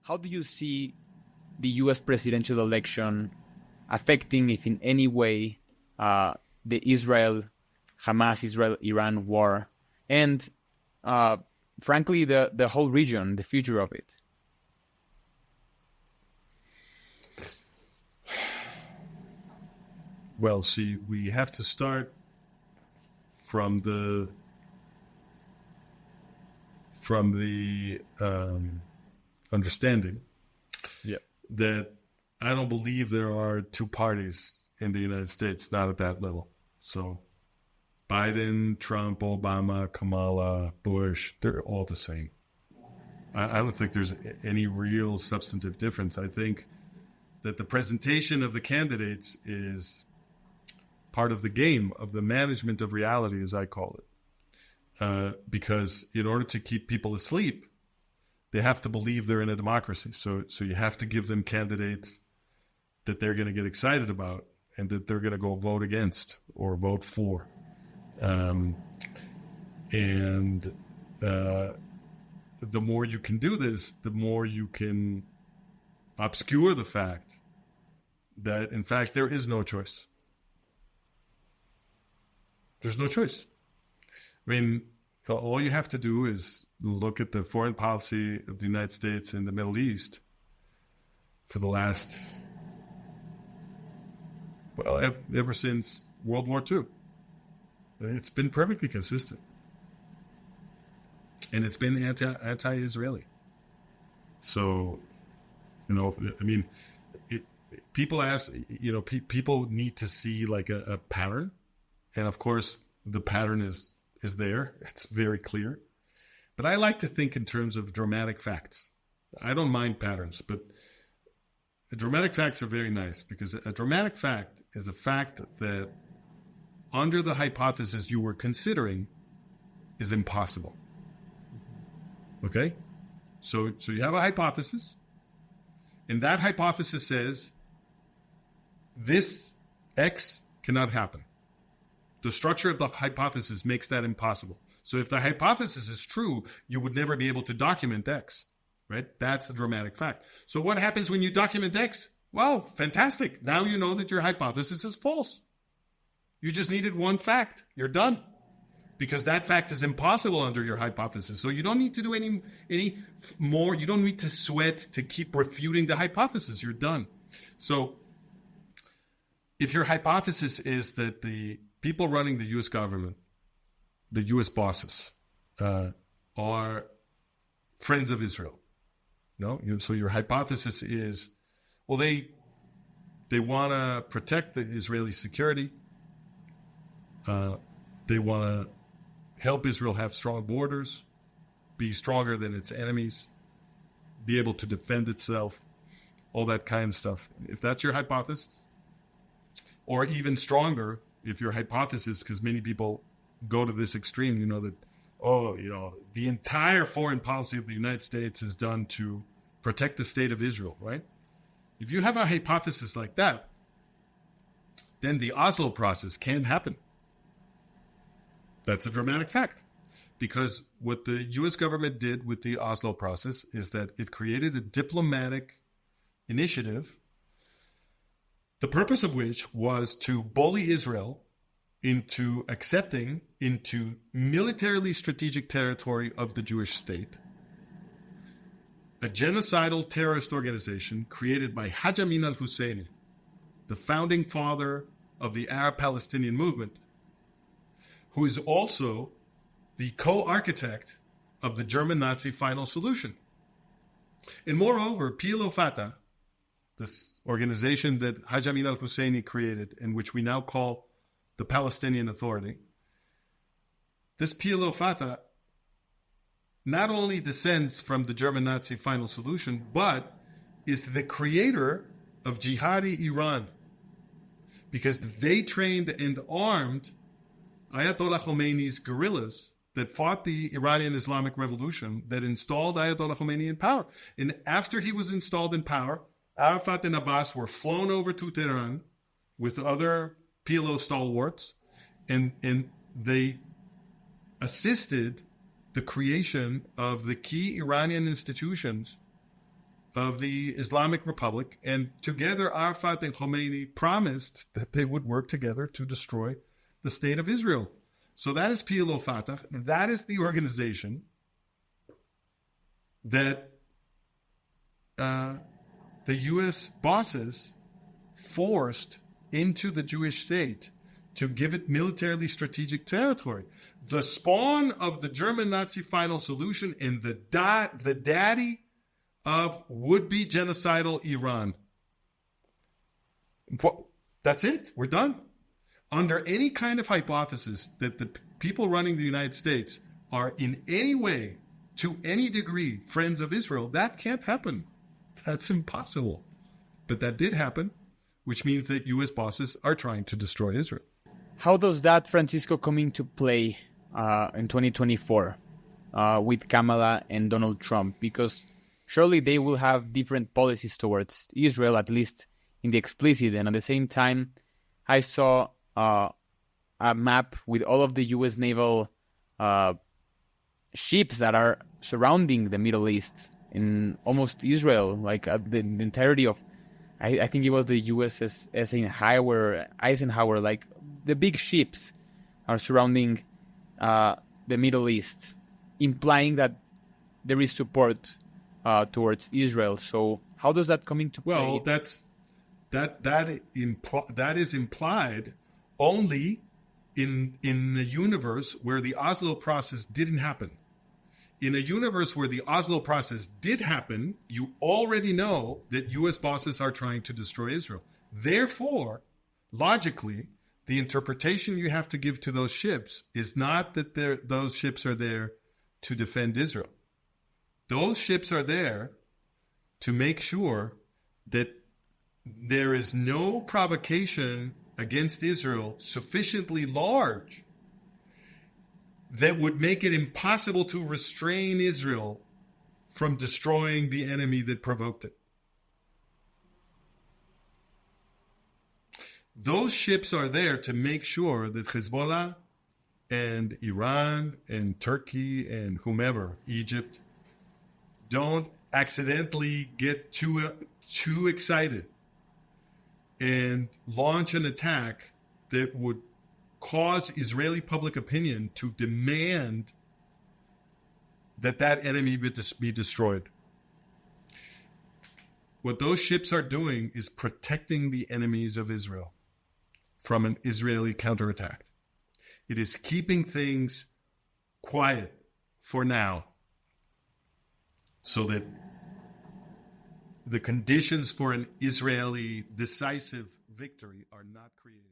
how do you see the U.S. presidential election affecting, if in any way, the Israel-Hamas, Israel-Iran war, and frankly, the whole region, the future of it? Well, see, we have to start from the understanding that I don't believe there are two parties in the United States, not at that level. So Biden, Trump, Obama, Kamala, Bush, they're all the same. I don't think there's any real substantive difference. I think that the presentation of the candidates is part of the game, of the management of reality, as I call it. Because in order to keep people asleep, they have to believe they're in a democracy. So you have to give them candidates that they're going to get excited about and that they're going to go vote against or vote for. The more you can do this, the more you can obscure the fact that, in fact, there is no choice. There's no choice. I mean, all you have to do is look at the foreign policy of the United States in the Middle East for the last, well, ever since World War II. It's been perfectly consistent. And it's been anti-Israeli. So, I mean, people ask, people need to see like a pattern. And of course, the pattern is there. It's very clear. But I like to think in terms of dramatic facts. I don't mind patterns, but the dramatic facts are very nice, because a dramatic fact is a fact that under the hypothesis you were considering is impossible. Okay? So you have a hypothesis, and that hypothesis says this X cannot happen. The structure of the hypothesis makes that impossible. So if the hypothesis is true, you would never be able to document X, right? That's a dramatic fact. So what happens when you document X? Well, fantastic. Now you know that your hypothesis is false. You just needed one fact. You're done. Because that fact is impossible under your hypothesis. So you don't need to do any more. You don't need to sweat to keep refuting the hypothesis. You're done. So if your hypothesis is that the people running the U.S. government, the U.S. bosses, are friends of Israel, so your hypothesis is, well, they want to protect the Israeli security. They want to help Israel have strong borders, be stronger than its enemies, be able to defend itself, all that kind of stuff. If that's your hypothesis, or even stronger, if your hypothesis, because many people go to this extreme, that, the entire foreign policy of the United States is done to protect the state of Israel, right? If you have a hypothesis like that, then the Oslo process can happen. That's a dramatic fact, because what the U.S. government did with the Oslo process is that it created a diplomatic initiative, the purpose of which was to bully Israel into accepting into militarily strategic territory of the Jewish state a genocidal terrorist organization created by Haj Amin al-Husseini, the founding father of the Arab-Palestinian movement, who is also the co-architect of the German Nazi final solution. And moreover, PLO Fatah, this organization that Haj Amin al-Husseini created, and which we now call the Palestinian Authority, this PLO Fatah not only descends from the German Nazi final solution, but is the creator of jihadi Iran, because they trained and armed Ayatollah Khomeini's guerrillas that fought the Iranian Islamic Revolution, that installed Ayatollah Khomeini in power. And after he was installed in power, Arafat and Abbas were flown over to Tehran with other PLO stalwarts, and they assisted the creation of the key Iranian institutions of the Islamic Republic, and together Arafat and Khomeini promised that they would work together to destroy the state of Israel. So that is PLO Fatah. That is the organization that the U.S. bosses forced into the Jewish state to give it militarily strategic territory. The spawn of the German Nazi final solution and the daddy of would-be genocidal Iran. That's it. We're done. Under any kind of hypothesis that the people running the United States are in any way, to any degree, friends of Israel, that can't happen. That's impossible. But that did happen, which means that U.S. bosses are trying to destroy Israel. How does that, Francisco, come into play in 2024 with Kamala and Donald Trump? Because surely they will have different policies towards Israel, at least in the explicit. And at the same time, I saw a map with all of the U.S. naval ships that are surrounding the Middle East in almost Israel, like the entirety of, I think it was the USS Eisenhower, like the big ships are surrounding the Middle East, implying that there is support towards Israel. So how does that come into play? Well, that is implied only in a universe where the Oslo process didn't happen. In a universe where the Oslo process did happen, you already know that U.S. bosses are trying to destroy Israel. Therefore, logically, the interpretation you have to give to those ships is not that those ships are there to defend Israel. Those ships are there to make sure that there is no provocation against Israel sufficiently large that would make it impossible to restrain Israel from destroying the enemy that provoked it. Those ships are there to make sure that Hezbollah and Iran and Turkey and whomever, Egypt, don't accidentally get too excited and launch an attack that would cause Israeli public opinion to demand that enemy be destroyed. What those ships are doing is protecting the enemies of Israel from an Israeli counterattack. It is keeping things quiet for now so that the conditions for an Israeli decisive victory are not created.